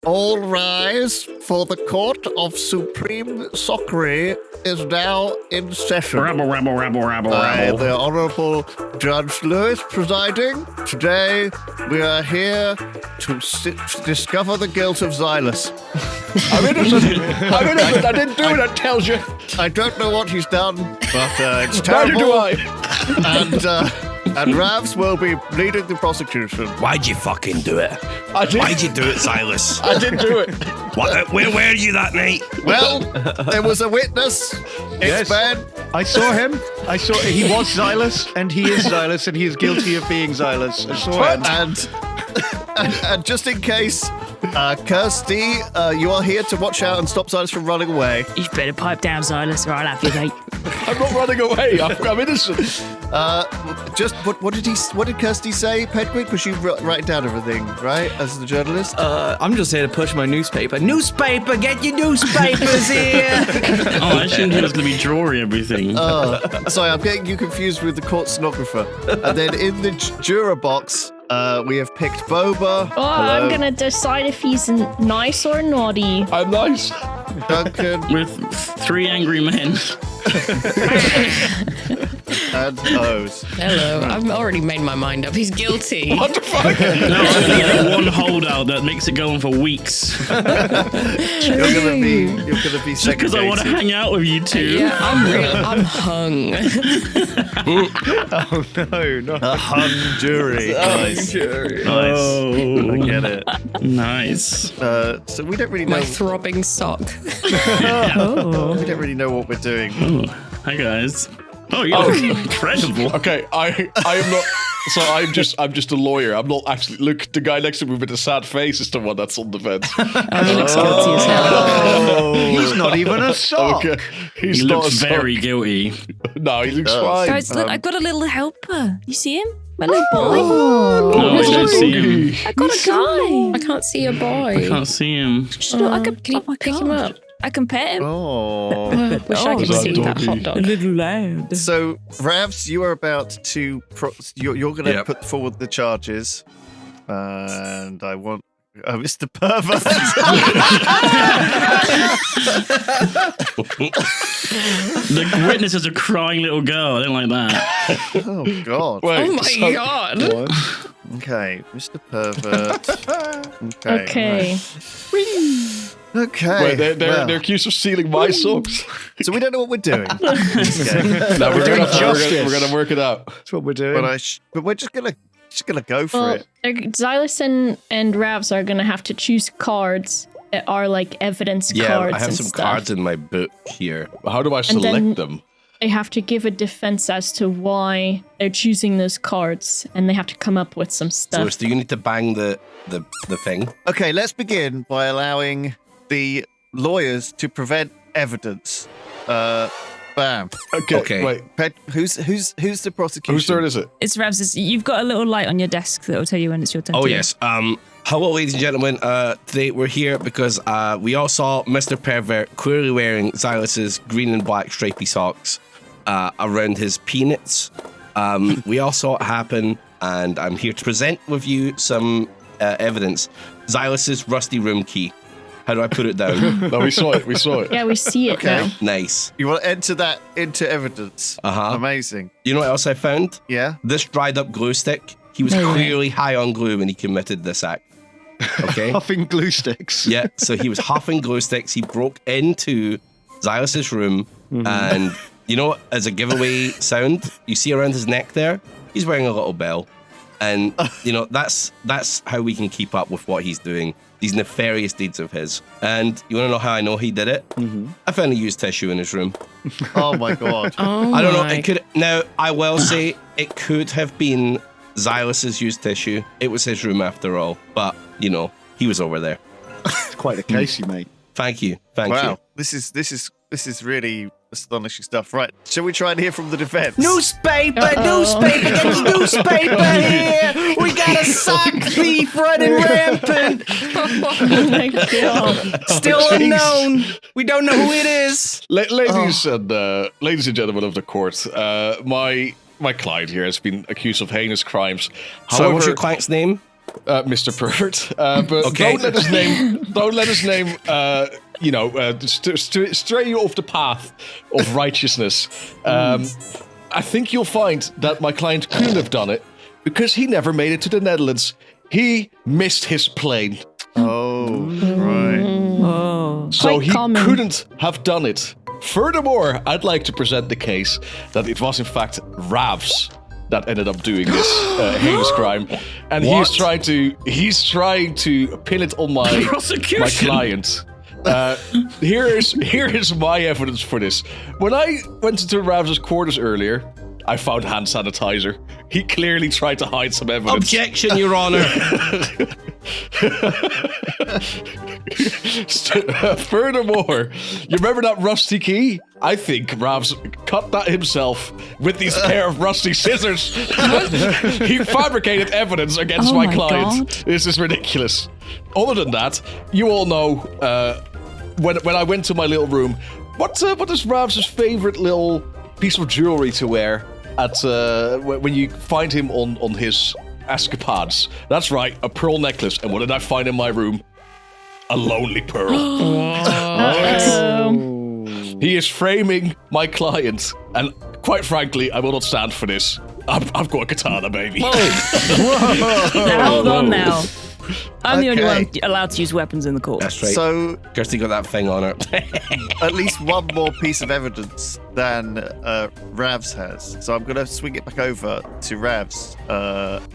All rise, for the Court of Supreme Soccery is now in session. Rabble. I am the Honourable Judge Lewis presiding. Today, we are here to discover the guilt of Xylus. I'm innocent. I didn't do it, I tells you. I don't know what he's done, but it's Neither terrible. do I. And Ravs will be leading the prosecution. Why'd you fucking do it? I did. Why'd you do it, Silas? I didn't do it. Where were you that night? Well, there was a witness. Yes. Expand. I saw him. He was Xylus, and he is Xylus, and he is guilty of being Xylus. I saw him. And just in case, Kirsty, you are here to watch out and stop Xylus from running away. You better pipe down, Silas, or I'll have you, mate. I'm not running away. I'm innocent. Just what did Kirsty say, Pedguin? Because you write down everything, right? As the journalist. I'm just here to push my newspaper. Newspaper, get your newspapers here. Oh, I assumed he was going to be drawing everything. Sorry, I'm getting you confused with the court stenographer. And then in the juror box, we have picked Boba. Oh, I'm gonna decide if he's nice or naughty. I'm nice. Duncan. With 3 angry men. And O's. Hello, I've already made my mind up. He's guilty. What the fuck? No, I'm going to get one holdout that makes it go on for weeks. You're gonna be Just because I want to hang out with you two. Yeah, I'm hung. Oh no! A hung jury. Nice. Jury. Oh, I get it. Nice. So we don't really know. My throbbing sock. We don't really know what we're doing. Oh, hi guys. Oh, you look incredible. Okay, I am not. So I'm just a lawyer. I'm not actually. Look, the guy next to me with the sad face is the one that's on the fence. He looks guilty as hell. He's not even a sock. Okay, He he's not looks a sock. very guilty. No, he looks fine. Guys, look, I got a little helper. You see him? My little boy. No, I don't see him. I got a guy. I can't see a boy. I can't see him. Look, I can, Can you pick him up? I can pet him. Oh. Wish I could that see that doggy? hot dog. little loud. So, Ravs, you are about to. You're going to Yep. put forward the charges, and I want. Mr. Pervert. The witness is a crying little girl. I don't like that. Oh God. Wait, Oh my so- god. What? Okay, Mr. Pervert. Okay. Okay. Wait, they're well, accused of stealing my socks. so we don't know what we're doing. Okay. No, we're doing gonna justice. we're gonna work it out. That's what we're doing. But we're just gonna go for Well, it. Xylus and Ravs are gonna have to choose cards that are like evidence Yeah, cards I have and some stuff. cards in my book here. How do I select then- them? They have to give a defense as to why they're choosing those cards, and they have to come up with some stuff. So do you need to bang the thing? Okay, let's begin by allowing the lawyers to prevent evidence. Bam. Okay, wait. Who's the prosecution? Whose turn is it? It's Ravs. You've got a little light on your desk that will tell you when it's your turn. Oh, to yes. Hello, ladies and gentlemen. Today we're here because we all saw Mr. Pervert clearly wearing Silas's green and black stripy socks around his peanuts. We all saw it happen, and I'm here to present with you some evidence. Silas's rusty room key. How do I put it down? No, we saw it. Yeah, we see it now. Nice. You want to enter that into evidence? Uh-huh. Amazing. You know what else I found? Yeah. This dried up glue stick. He was clearly high on glue when he committed this act. Okay? Huffing glue sticks. Yeah, so he was huffing glue sticks. He broke into Silas's room, and you know what? As a giveaway sound, you see around his neck there, he's wearing a little bell, and you know that's how we can keep up with what he's doing. These nefarious deeds of his. And you want to know how I know he did it? I found a used tissue in his room. Oh my God. Oh I don't know. my. It could. Now I will say it could have been Silas's used tissue. It was his room after all, but you know he was over there. It's quite a case you made. Thank you. Thank you. Wow. This is really astonishing stuff. Right. Shall we try and hear from the defense? Newspaper, get your newspaper here. We got a sock thief running rampant. Oh my god. Still unknown. We don't know who it is. Ladies and gentlemen of the court, my client here has been accused of heinous crimes. So what's your client's name? Mr. Pervert. But Okay. don't let us name. Stray you off the path of righteousness. I think you'll find that my client couldn't have done it because he never made it to the Netherlands. He missed his plane. Oh, right. Oh. So Quite he common. couldn't have done it. Furthermore, I'd like to present the case that it was in fact Ravs that ended up doing this heinous crime, and he's trying to pin it on my Prosecution. client. Here is my evidence for this. When I went into Ravs' quarters earlier, I found hand sanitizer. He clearly tried to hide some evidence. Objection, Your Honor. Furthermore, you remember that rusty key? I think Ravs cut that himself with these pair of rusty scissors. He fabricated evidence against Oh my my client. God. This is ridiculous. Other than that, you all know when I went to my little room, what is Ravs' favorite little piece of jewelry to wear at when you find him on his escapades? That's right, a pearl necklace. And what did I find in my room? A lonely pearl. He is framing my client, and quite frankly, I will not stand for this. I've got a katana, baby. Now, hold on now. I'm the only one allowed to use weapons in the court. That's right. So, Kirsty got that thing on her. at least one more piece of evidence than Ravs has. So I'm going to swing it back over to Ravs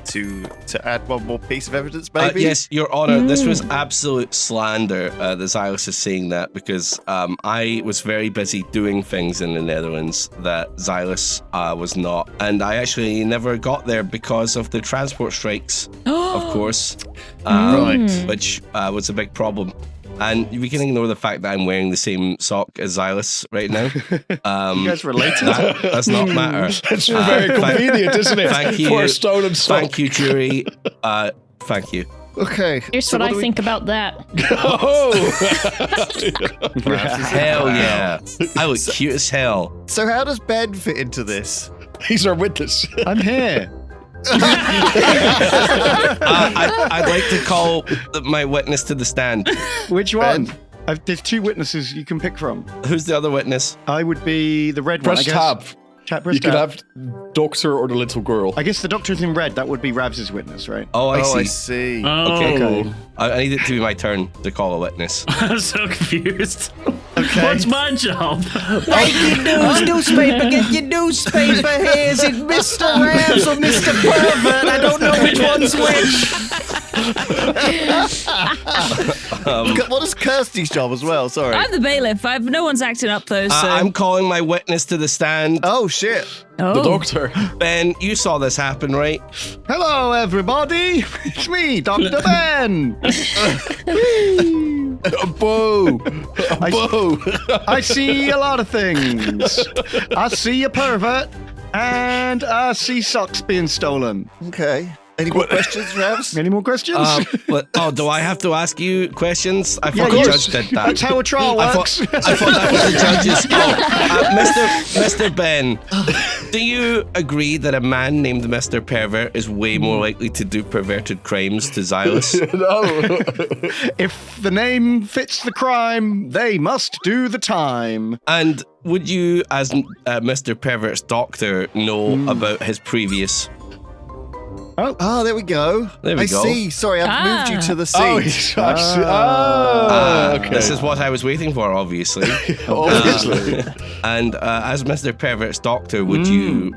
to add one more piece of evidence, maybe? Yes, Your Honor, this was absolute slander that Xylus is saying that because I was very busy doing things in the Netherlands that Xylus was not. And I actually never got there because of the transport strikes, of course, which was a big problem. And we can ignore the fact that I'm wearing the same sock as Xylus right now. You guys related? That does not matter. It's very convenient, isn't it? Thank you. For a stolen sock. Thank you, jury. Thank you. Okay. Here's so what I do we- think about that. Oh! Hell yeah. I look cute as hell. So how does Ben fit into this? He's our witness. I'm here. I'd like to call my witness to the stand. Which one? There's two witnesses you can pick from. Who's the other witness? I would be the red one, I Press guess. tab. Press You can tab. have doctor or the little girl. I guess the doctor's in red. That would be Ravs' witness, right? Oh, I I see. see. Oh, Okay. I need it to be my turn to call a witness. I'm so confused. Okay. What's my job? Break your news, newspaper, get your newspaper. Here, is it Mr. Ravs or Mr. Pervert? I don't know which one's which. What is Kirsty's job as well? Sorry. I'm the bailiff. No one's acting up though, so. I'm calling my witness to the stand. Oh, shit. The doctor. Ben, you saw this happen, right? Hello, everybody. It's me, Dr. Ben. Boo! Boo! I see a lot of things. I see a pervert, and I see socks being stolen. Okay. Any more questions, Ravs? Any more questions? Do I have to ask you questions? I thought Yeah, the of judge did that. That's how a trial I works. thought that was the judge's Mr. Ben, do you agree that a man named Mr. Pervert is way more likely to do perverted crimes to Xylus? No. If the name fits the crime, they must do the time. And would you, as Mr. Pervert's doctor, know about his previous... Oh, there we go. There we I go. see. Sorry, I've moved you to the seat. Oh, he's actually. Okay. This is what I was waiting for, obviously. Obviously. And as Mr. Pervert's doctor, would you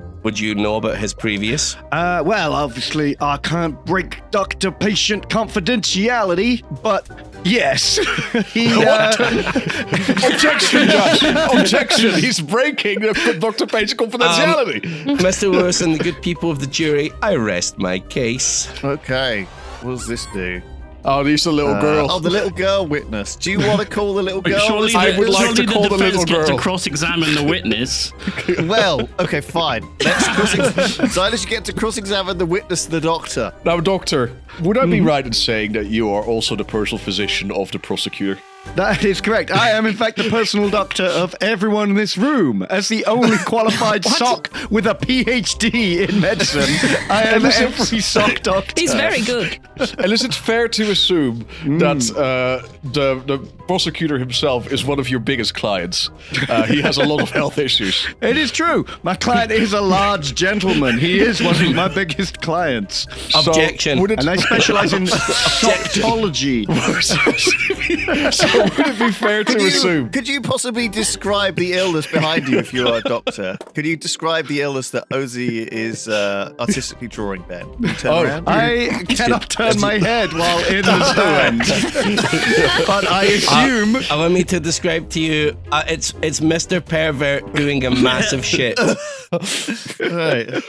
know about his previous? Well, obviously, I can't break doctor-patient confidentiality, but yes. Objection, Judge. Objection. He's breaking the Dr. Page confidentiality. Mr. Lewis and the good people of the jury, I rest my case. Okay. What does this do? Oh, he's a little girl. Oh, the little girl witness. Do you want to call the little girl? Surely I would like to surely call the defense little gets girl. to cross-examine the witness. Well, okay, fine. Let's cross-examine. Silas, you get to cross-examine the witness, the doctor. Now, Doctor, would I be right in saying that you are also the personal physician of the prosecutor? That is correct. I am, in fact, the personal doctor of everyone in this room. As the only qualified sock with a PhD in medicine, I am every sock doctor. He's very good. And is it fair to assume that the prosecutor himself is one of your biggest clients? He has a lot of health issues. It is true. My client is a large gentleman. He is one of my biggest clients. Objection. And I specialize in soctology. So would it be fair to assume? Could you possibly describe the illness behind you if you are a doctor? Could you describe the illness that Ozzy is artistically drawing, Ben? Can you turn around? I cannot turn my head while in the stand. But I assume... Allow me to describe to you, it's Mr. Pervert doing a massive shit. Right.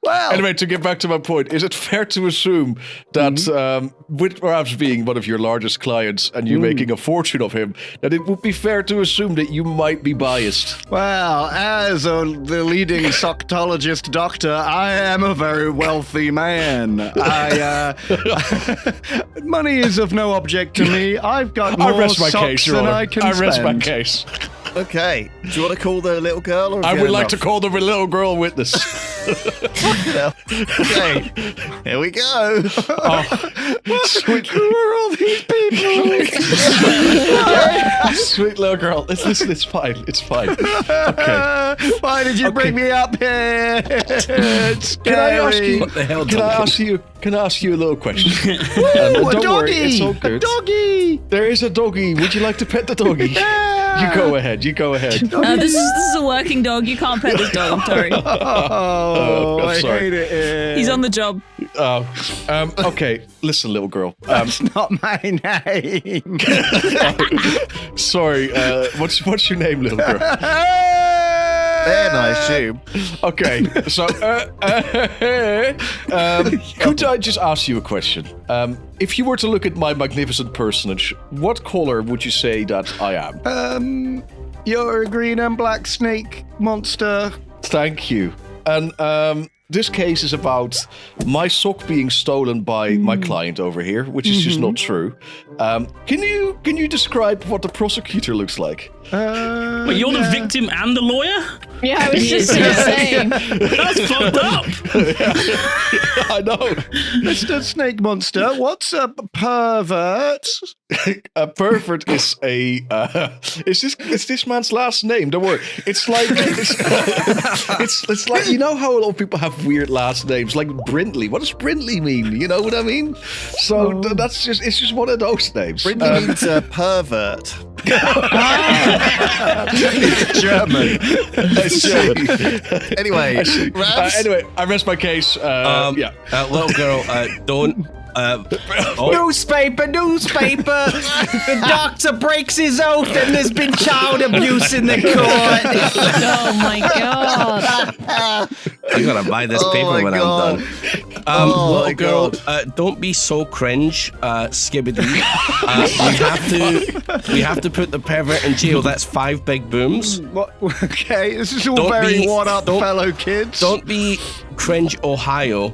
Well, Anyway, to get back to my point, is it fair to assume that with perhaps being one of your largest clients and you making a fortune of him, that it would be fair to assume that you might be biased? well, as the leading soctologist doctor, I am a very wealthy man. Money is of no object to me. I've got I more rest my socks case, Your than Honor. I can I rest my spend. case. Okay. Do you want to call the little girl? Or I would like to call the little girl witness. Okay. Here we go. Sweet, Who are all these people? sweet little girl. Listen, it's fine. It's fine. Okay. Why did you bring me up here? It's Can I ask scary. you? What the hell, Can I Duncan? ask you a little question? Ooh, don't a doggy! worry, it's all good. A doggy! There is a doggy. Would you like to pet the doggy? You go ahead. You go ahead. This is a working dog. You can't pet this dog. I'm sorry. Oh, I'm I sorry. hate it here. He's on the job. Okay. Listen, little girl. That's not my name. Sorry. What's your name, little girl? Ben, I assume. Okay. So, could I just ask you a question? If you were to look at my magnificent personage, what color would you say that I am? You're a green and black snake monster. Thank you. And this case is about my sock being stolen by my client over here, which is just not true. Can you describe what the prosecutor looks like? But you're the victim and the lawyer? Yeah, I was just gonna say. That's fucked up. I know. Mr. Snake Monster, what's a pervert? A pervert is a it's this man's last name. Don't worry. It's like it's like, you know how a lot of people have weird last names, like Brindley. What does Brindley mean? You know what I mean? So it's just one of those names. Brindley means pervert. German. Anyway, Ravs? Anyway, I rest my case. Yeah. Little girl, don't. Newspaper! The doctor breaks his oath and there's been child abuse in the court. Oh my god. I'm gonna buy this Oh paper my when God. I'm done. Oh my little girl, God. don't be so cringe, Skibbity. We have to put the pervert in jail. That's 5 big booms. What? Okay, this is all Don't very be- one-up, don't- fellow kids. Don't be cringe, Ohio.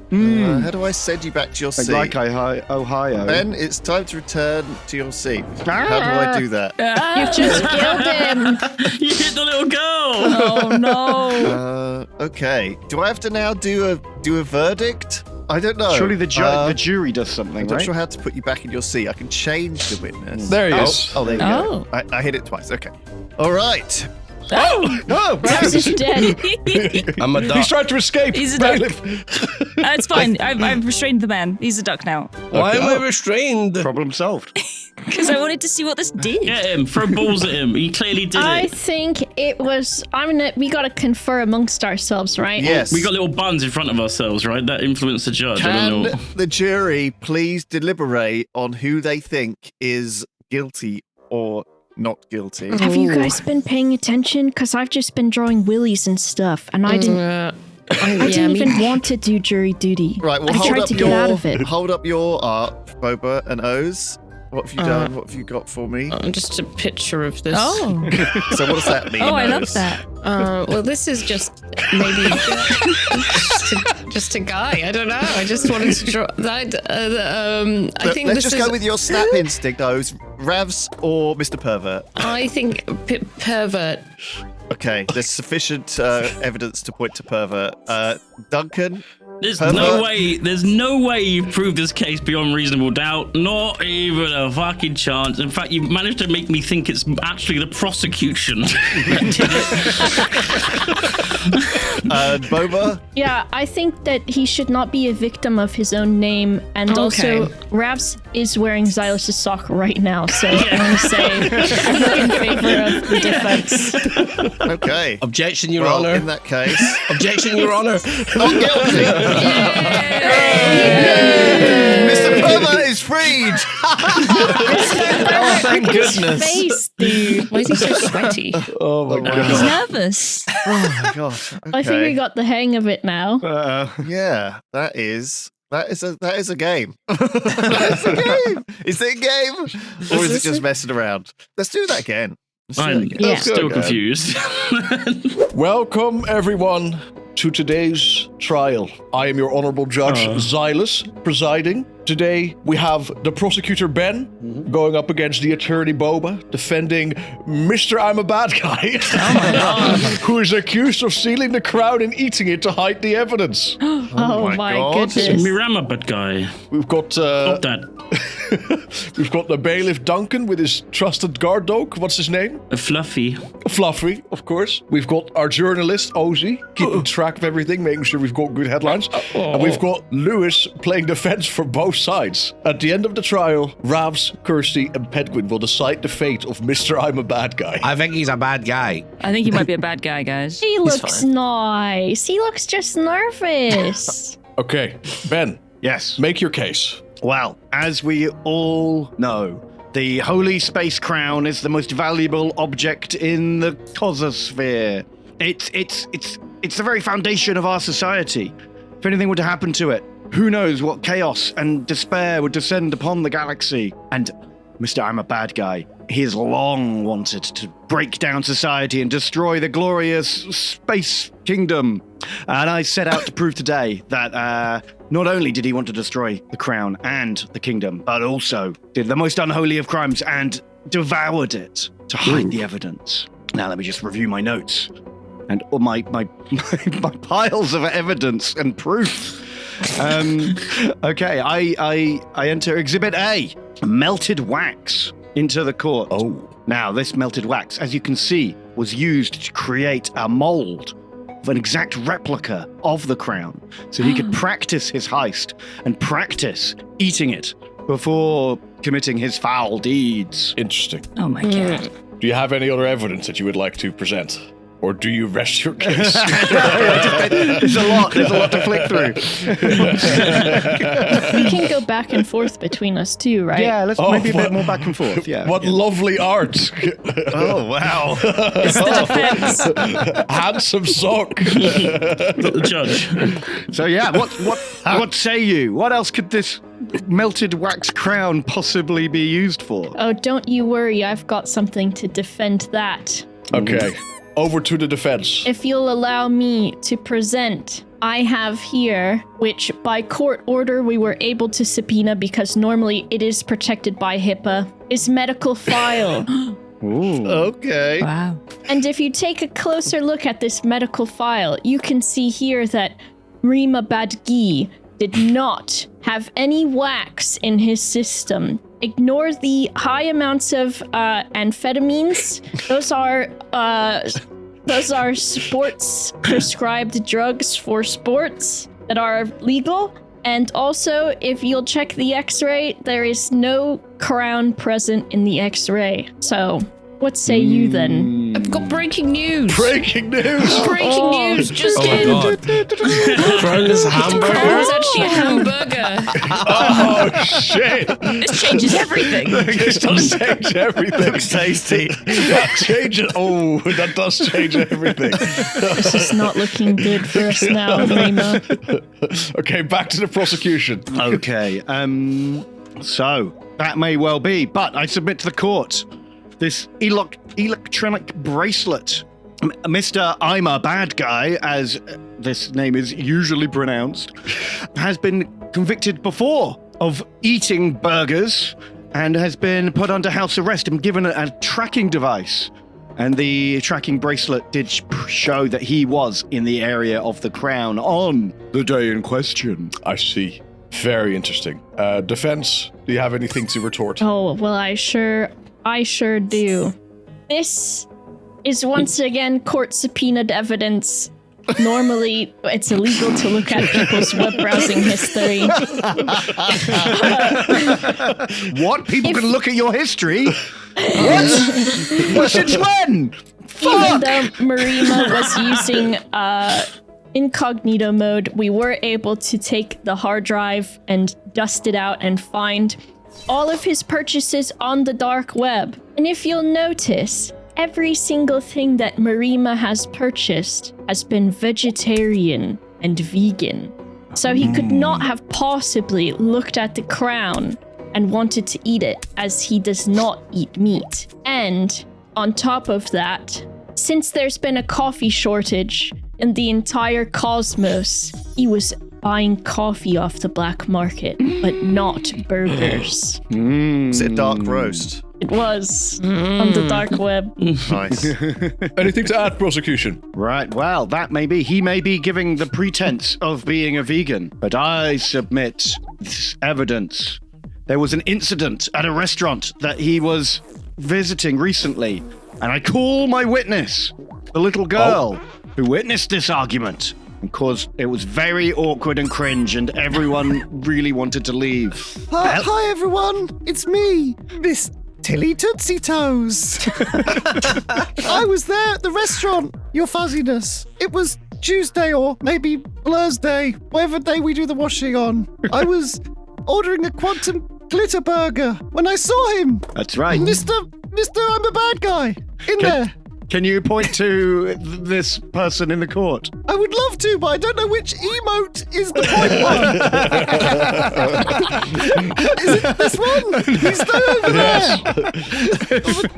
How do I send you back to your seat? Like Ohio. Ben, it's time to return to your seat. How do I do that? You've just killed him. You hit the little girl. Oh no. Okay. Do I have to now do a verdict? I don't know. Surely the jury does something, I'm not right? sure how to put you back in your seat. I can change the witness. There he is. Oh, there you Oh. go. I hit it twice. Okay. All right. Oh, No, Ravs is dead. I'm a He's duck. trying to escape. He's a duck. Bailiff. It's fine. I've restrained the man. He's a duck now. Why am I restrained? problem solved. Because I wanted to see what this did. Get him. Throw balls at him. He clearly did I it. think it was. We gotta confer amongst ourselves, right? Yes. We got little buns in front of ourselves, right? That influence the judge. I Can don't know. the jury please deliberate on who they think is guilty or not guilty? Have you guys been paying attention? Because I've just been drawing willies and stuff, and I didn't. I didn't even want to do jury duty. Right, well, I hold tried up to your get out of it. hold up your art, Boba and Oz. What have you done? What have you got for me? Just a picture of this. Oh. So what does that mean? Oh, I love Rose? that. Well, this is just maybe just a guy. I don't know. I just wanted to draw that. I think Let's this just is. go with your snap instinct, though. Ravs or Mr. Pervert? I think pervert. Okay, there's sufficient evidence to point to pervert. Duncan? There's Pervert? there's no way you've proved this case beyond reasonable doubt. Not even a fucking chance. In fact, you've managed to make me think it's actually the prosecution that did it. Boba? Yeah, I think that he should not be a victim of his own name, and also Okay. Ravs is wearing Xylus's sock right now, so I'm going to say I vote in favor of the defense. Okay. Objection, Your Well, Honor. in that case, Objection, Your Honor. not guilty. Mr. Pervert is freed. Oh, thank goodness. Face, dude. Why is he so sweaty? Oh my He's god. nervous. Oh my gosh. I think we got the hang of it now. Yeah, that is a game. That is a game. Is it a game? Or is it just messing around? Let's do that again. Let's do that I'm again. Yeah. still confused. Welcome, everyone, to today's trial. I am your honorable judge, Xylus, presiding. Today, we have the prosecutor, Ben, going up against the attorney, Boba, defending Mr. I'm a Bad Guy, who is accused of stealing the crown and eating it to hide the evidence. Oh my my God. goodness. Mirama bad guy. We've got Stop that. we've got the bailiff Duncan with his trusted guard dog. What's his name? A fluffy. Fluffy, of course. We've got our journalist, Ozzy, keeping track of everything, making sure we've got good headlines. And we've got Lewis playing defense for both sides. At the end of the trial, Ravs, Kirsty, and Pedguin will decide the fate of Mr. I'm a Bad Guy. I think he's a bad guy. I think he might be a bad guy, guys. He looks nice. He looks just nervous. Okay, Ben, Yes. make your case. Well, as we all know, the Holy Space Crown is the most valuable object in the cosmosphere. It's the very foundation of our society. If anything were to happen to it, who knows what chaos and despair would descend upon the galaxy. And Mr. I'm a Bad Guy, he has long wanted to break down society and destroy the glorious space kingdom. And I set out to prove today that not only did he want to destroy the crown and the kingdom, but also did the most unholy of crimes and devoured it to hide the evidence. Now let me just review my notes and all my piles of evidence and proof. Okay, I enter Exhibit A, melted wax, into the court. Oh. Now, this melted wax, as you can see, was used to create a mold of an exact replica of the crown, so he could practice his heist and practice eating it before committing his foul deeds. Interesting. Oh my god. Do you have any other evidence that you would like to present? Or do you rest your case? There's a lot to flick through. We can go back and forth between us too, right? Yeah, let's Oh, maybe a what- bit more back and forth. Yeah. What lovely art. Oh, wow. It's the defense. Handsome sock. The judge. So yeah, what say you? What else could this melted wax crown possibly be used for? Oh, don't you worry. I've got something to defend that. Okay, over to the defense. If you'll allow me to present, I have here, which by court order we were able to subpoena because normally it is protected by HIPAA, is medical file. Okay. Wow. And if you take a closer look at this medical file, you can see here that Rima Badgi did not have any wax in his system. Ignore the high amounts of amphetamines. Those are sports prescribed drugs for sports that are legal. And also, if you'll check the X-ray, there is no crown present in the X-ray. So, what say you then? I've got breaking news. Breaking news. Breaking news. Just Oh my in. god. Crown is a Crown hamburger? is actually a hamburger. Oh, shit. This changes everything. This does change everything. Looks tasty. That changes. Oh, that does change everything. This is not looking good for us now, Rima. Okay, back to the prosecution. Okay. So, that may well be, but I submit to the court. This electronic bracelet, Mr. I'm a Bad Guy, as this name is usually pronounced, has been convicted before of eating burgers and has been put under house arrest and given a tracking device. And the tracking bracelet did show that he was in the area of the Crown on the day in question. I see. Very interesting. Defense, do you have anything to retort? Oh, well, I sure do. This is once again court subpoenaed evidence. Normally, it's illegal to look at people's web browsing history. What? People can look at your history? What? Well, since when? Even though Marima was using incognito mode, we were able to take the hard drive and dust it out and find all of his purchases on the dark web. And if you'll notice, every single thing that Marima has purchased has been vegetarian and vegan. So he could not have possibly looked at the Crown and wanted to eat it, as he does not eat meat. And on top of that, since there's been a coffee shortage in the entire cosmos, he was buying coffee off the black market, but not burgers. Is it a dark roast? It was on the dark web. Nice. Anything to add, prosecution? Right, well, that may be. He may be giving the pretense of being a vegan, but I submit this evidence. There was an incident at a restaurant that he was visiting recently, and I call my witness, the little girl who witnessed this argument, because it was very awkward and cringe, and everyone really wanted to leave. Hi everyone, it's me, Miss Tilly Tootsie Toes. I was there at the restaurant, your fuzziness. It was Tuesday or maybe Thursday, whatever day we do the washing on. I was ordering a quantum glitter burger when I saw him. That's right. Mr. I'm a Bad Guy in there. Can you point to this person in the court? I would love to, but I don't know which emote is the point one. Is it this one? He's still over there.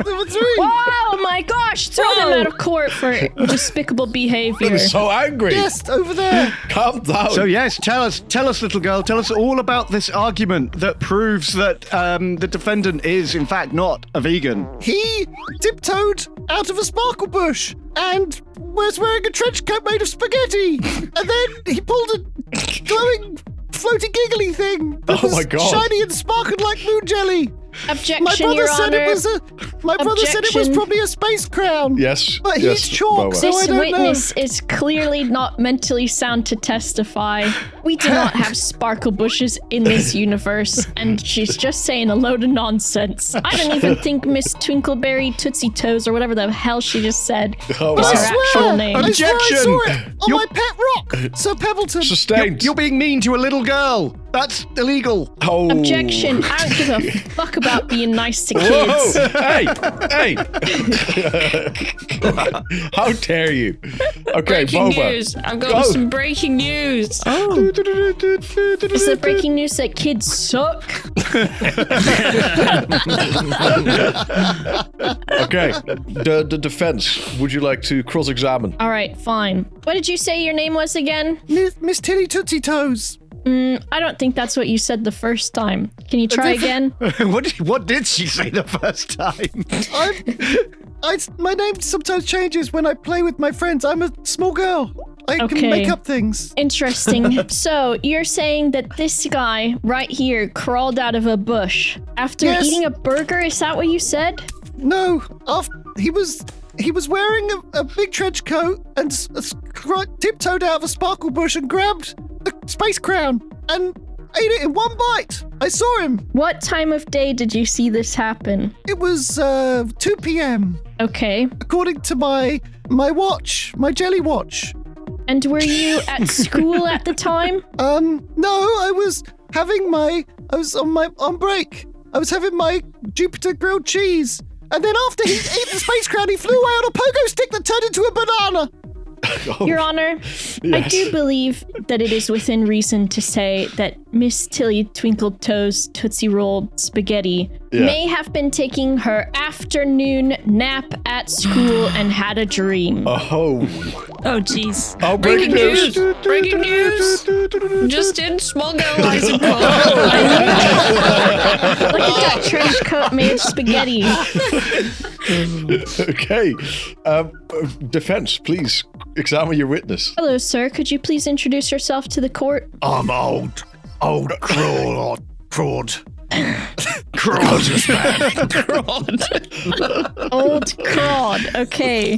Number 3. Wow, my gosh, throw them out of court for despicable behavior. I'm so angry. Yes, over there. Calm down. So yes, tell us, little girl, tell us all about this argument that proves that the defendant is, in fact, not a vegan. He tiptoed out of a sparkle bush and was wearing a trench coat made of spaghetti. And then he pulled a glowing, floaty, giggly thing that was my God. shiny and sparkled like moon jelly. Objection, My brother Your said Honor. it was My brother said it was Objection. probably a space crown. Yes. But yes, he's chalk, Boa. so I This don't witness is clearly not mentally sound to testify. We do not have sparkle bushes in this universe, and she's just saying a load of nonsense. I don't even think Miss Twinkleberry Tootsie Toes, or whatever the hell she just said, Oh, is wow. her actual name. I swear I Objection. saw it on You're- my pet rock, Sir Pebbleton. Sustained. You're being mean to a little girl. That's illegal. Oh. Objection. I don't give a fuck about being nice to kids. Whoa! Hey! How dare you? Okay, Breaking Boba. news. I've got Go. some breaking news. Oh. Is it breaking news that kids suck? Okay, the defense. Would you like to cross-examine? All right, fine. What did you say your name was again? Miss Tilly Tootsie Toes. I don't think that's what you said the first time. Can you try again? What did she say the first time? My name sometimes changes when I play with my friends. I'm a small girl. I Okay. can make up things. Interesting. So you're saying that this guy right here crawled out of a bush after Yes. eating a burger? Is that what you said? No, he was wearing a big trench coat and tiptoed out of a sparkle bush and grabbed the space crown and ate it in one bite. I saw him. What time of day did you see this happen? It was 2 p.m. Okay. according to my watch, my jelly watch. And were you at school at the time? No, I was on break. I was having my Jupiter grilled cheese. And then after he ate the space crown, he flew away on a pogo stick that turned into a banana. Your Honor, I do believe that it is within reason to say that Miss Tilly Twinkle Toes Tootsie Roll Spaghetti may have been taking her afternoon nap at school and had a dream. Oh, jeez. oh, breaking news! Breaking news! Just in, small girl lies in cold. Look at that trench coat made of spaghetti. Okay. Defense, please examine your witness. Hello, sir. Could you please introduce yourself to the court? I'm old crawl. Old Crod. Okay.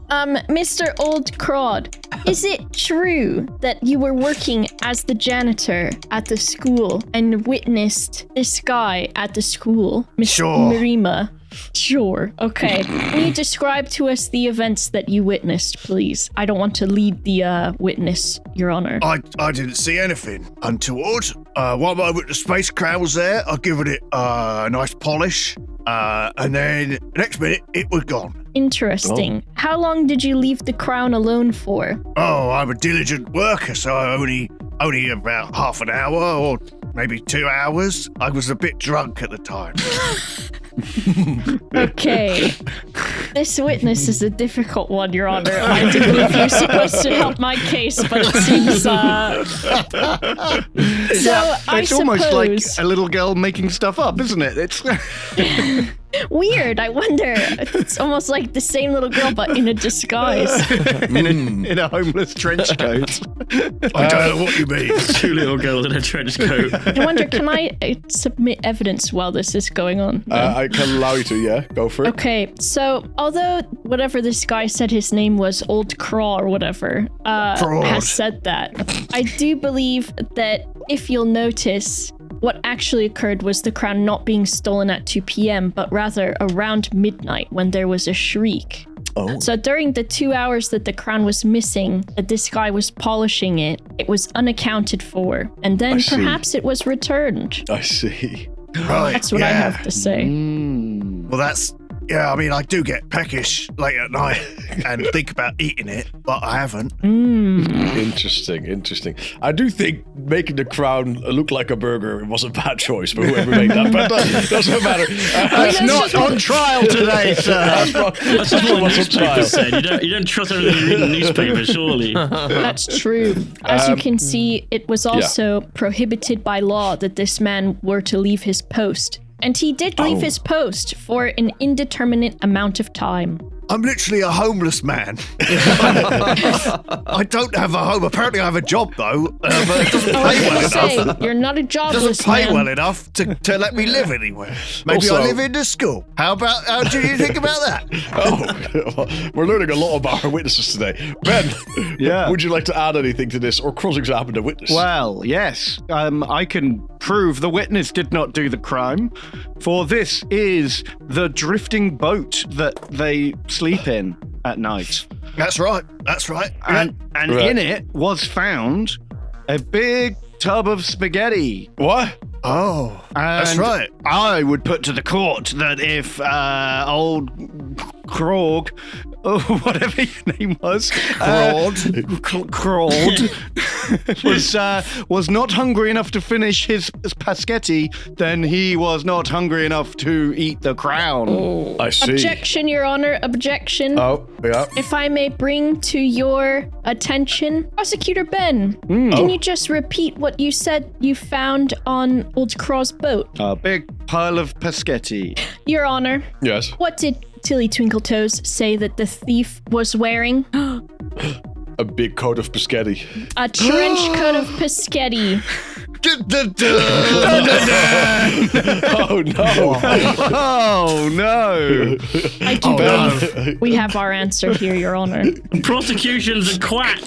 Mr. Old Crod, is it true that you were working as the janitor at the school and witnessed this guy at the school, Miss Marima? Sure. Okay. Can you describe to us the events that you witnessed, please? I don't want to lead the witness, Your Honor. I didn't see anything untoward. One moment the space crown was there, I given it a nice polish, and then next minute it was gone. Interesting. How long did you leave the crown alone for? Oh, I'm a diligent worker, so I only about half an hour or maybe 2 hours. I was a bit drunk at the time. Okay. This witness is a difficult one, Your Honor. I do believe you're supposed to help my case, but it seems, It's almost like a little girl making stuff up, isn't it? It's weird. I wonder. It's almost like the same little girl, but in a disguise. in a homeless trench coat. I don't know what you mean. Two little girls in a trench coat. I wonder, can I submit evidence while this is going on? I can allow you to, yeah. Go for it. Okay, so although whatever this guy said his name was, Old Craw or whatever, has said that, I do believe that if you'll notice, what actually occurred was the crown not being stolen at 2 p.m., but rather around midnight when there was a shriek. Oh. So during the 2 hours that the crown was missing, that this guy was polishing it, it was unaccounted for. And then perhaps it was returned. I see. Right. That's what I have to say. Well, that's... Yeah, I mean, I do get peckish late at night and think about eating it, but I haven't. Interesting. I do think making the crown look like a burger was a bad choice for whoever made that, but that doesn't matter. It's not on trial today, sir. That's what what's on trial. You don't trust everything you read in the newspaper, surely. That's true. As you can see, it was also prohibited by law that this man were to leave his post. And he did leave his post for an indeterminate amount of time. I'm literally a homeless man. I don't have a home. Apparently I have a job, thob, but it doesn't pay well enough. You're not a jobless Doesn't pay man. well enough to let me live anywhere. Maybe Also- I live in the school. How do you think about that? Well, we're learning a lot about our witnesses today. Ben, would you like to add anything to this or cross-examine the witness? Well, yes. I can prove the witness did not do the crime, for this is the drifting boat that they sleep in at night. That's right. And in it was found a big tub of spaghetti. What? Oh, that's right. I would put to the court that if old Krog, whatever your name was, Crawled, was not hungry enough to finish his paschetti, then he was not hungry enough to eat the crown. I see. Objection, Your Honor. Objection. Oh, yeah. If I may bring to your attention, Prosecutor Ben, can you just repeat what you said you found on Old Craw's boat? A big pile of paschetti. Your Honor, Yes. what did Tilly Twinkletoes say that the thief was wearing? A big coat of biscotti. A trench coat of paschetti. Oh, no. Oh, no. I do believe we have our answer here, Your Honor. Prosecution's a quack.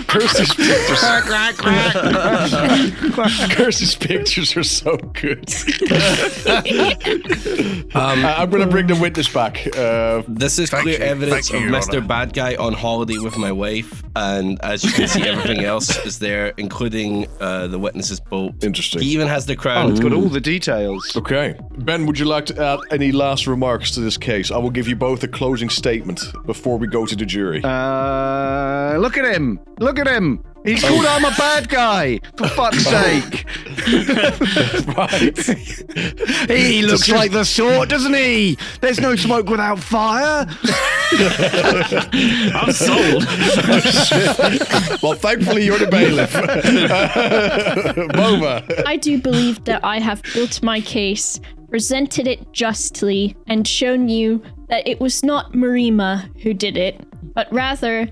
Kirsty's pictures. Kirsty's pictures are so good. I'm going to bring the witness back. This is clear evidence of Mr. Bad Guy on holiday with my wife, and as you can see, everything else is there, including the witness's boat. Interesting. He even has the crown. It's got all the details. Okay. Ben, would you like to add any last remarks to this case? I will give you both a closing statement before we go to the jury. Look at him. Look at him. He's called I'm a bad guy, for fuck's sake. Right. He looks like the sort, doesn't he? There's no smoke without fire. I'm sold. Well, thankfully you're the bailiff. Bova. I do believe that I have built my case, presented it justly, and shown you that it was not Marima who did it, but rather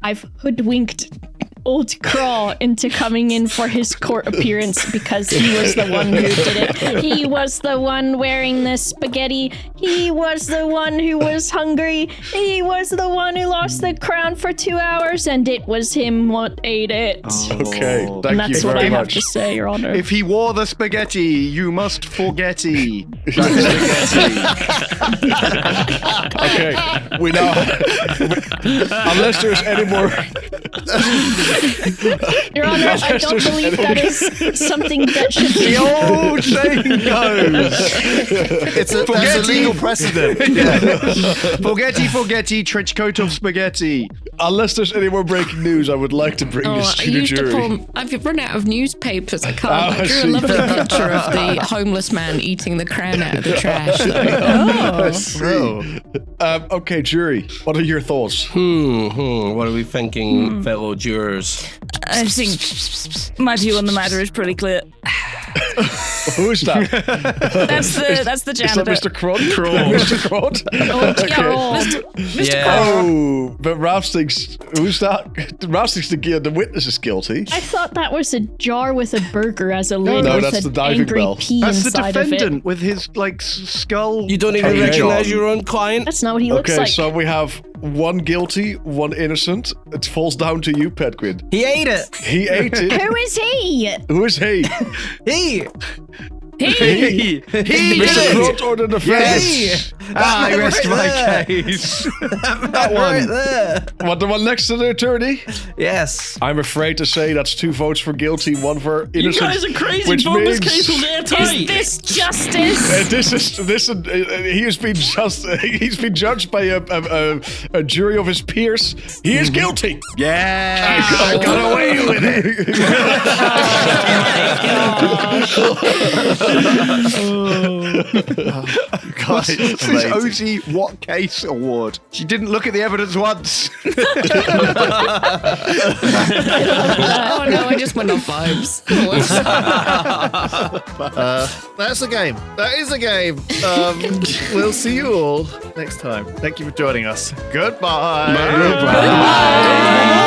I've hoodwinked Old Craw into coming in for his court appearance because he was the one who did it. He was the one wearing the spaghetti. He was the one who was hungry. He was the one who lost the crown for 2 hours, and it was him what ate it. Okay, And thank that's you what I very have much. to say, Your Honor. If he wore the spaghetti, you must forgetty. Okay, we now, unless there's any more. Your Honor, I don't believe that is something that should be. The old saying goes. There's a legal precedent. Forgetty, trench coat of spaghetti. Unless there's any more breaking news, I would like to bring this I to the used to jury. pull. I've run out of newspapers. I can't. I I drew a see. lovely picture of the homeless man eating the crown out of the trash. I see. Okay, jury, what are your thoughts? What are we thinking, fellow jurors? I think my view on the matter is pretty clear. Who is that? That's the Is that janitor. Mr. Crud? Mr. Crud? Yeah. Oh, but Ralph thinks, who's that? Ralph thinks the witness is guilty. I thought that was a jar with a burger as a lid No, with that's an the diving angry bell. pea That's the inside of it. defendant with his skull. You don't even Okay. recognize your own client? That's not what he looks Okay, like. so we have one guilty, one innocent. It falls down to you, Pedguin. He ate it. He ate it. Who is he? Who is he? He. He Mr. Crud or the defense? I rest my case. That one. Right there. What, the one next to the attorney? Yes. I'm afraid to say that's 2 votes for guilty, 1 for You innocent. guys are crazy. which Bova's means- case was airtight. Is this justice? He has been he's been judged by a jury of his peers. He is guilty. Yeah. I got away with it. This is OG What Case Award. She didn't look at the evidence once. Oh no, I just went on vibes. That's a game. That is a game. We'll see you all next time. Thank you for joining us. Goodbye. Goodbye.